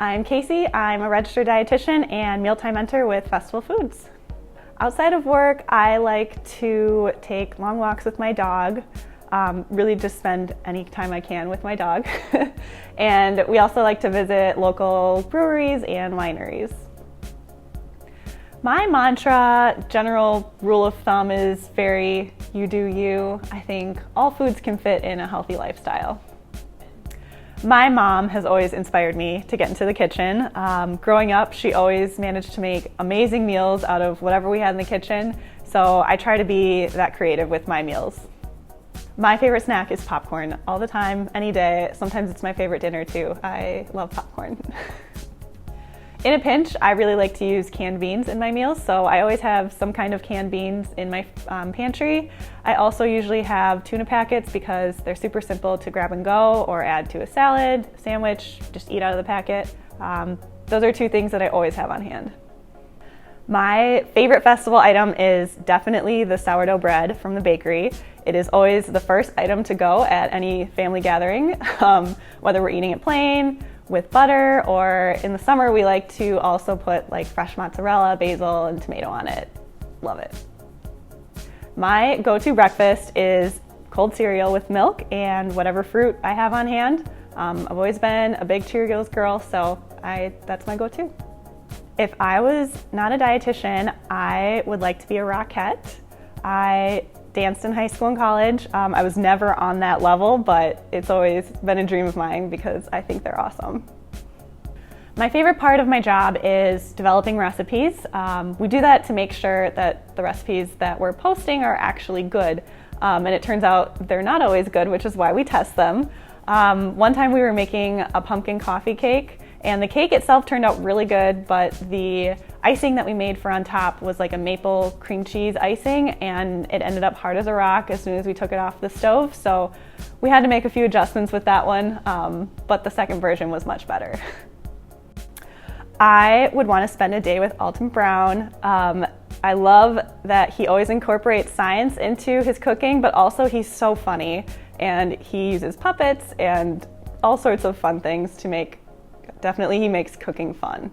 I'm Casey. I'm a registered dietitian and mealtime mentor with Festival Foods. Outside of work, I like to take long walks with my dog, really just spend any time I can with my dog. And we also like to visit local breweries and wineries. My mantra, general rule of thumb, is very you do you. I think all foods can fit in a healthy lifestyle. My mom has always inspired me to get into the kitchen. Growing up, she always managed to make amazing meals out of whatever we had in the kitchen, so I try to be that creative with my meals. My favorite snack is popcorn all the time, any day. Sometimes it's my favorite dinner too. I love popcorn. In a pinch, I really like to use canned beans in my meals, so I always have some kind of canned beans in my pantry. I also usually have tuna packets because they're super simple to grab and go or add to a salad, sandwich, just eat out of the packet. Those are two things that I always have on hand. My favorite festival item is definitely the sourdough bread from the bakery. It is always the first item to go at any family gathering, whether we're eating it plain, with butter, or in the summer we like to also put like fresh mozzarella, basil, and tomato on it. Love it. My go-to breakfast is cold cereal with milk and whatever fruit I have on hand. I've always been a big Cheerios girl, so that's my go-to. If I was not a dietitian, I would like to be a rockette. I danced in high school and college. I was never on that level, but it's always been a dream of mine because I think they're awesome. My favorite part of my job is developing recipes. We do that to make sure that the recipes that we're posting are actually good. And it turns out they're not always good, which is why we test them. One time we were making a pumpkin coffee cake, and the cake itself turned out really good, but the icing that we made for on top was like a maple cream cheese icing, and it ended up hard as a rock as soon as we took it off the stove. So we had to make a few adjustments with that one, but the second version was much better. I would want to spend a day with Alton Brown. I love that he always incorporates science into his cooking, but also he's so funny, and he uses puppets and all sorts of fun things to make. Definitely he makes cooking fun.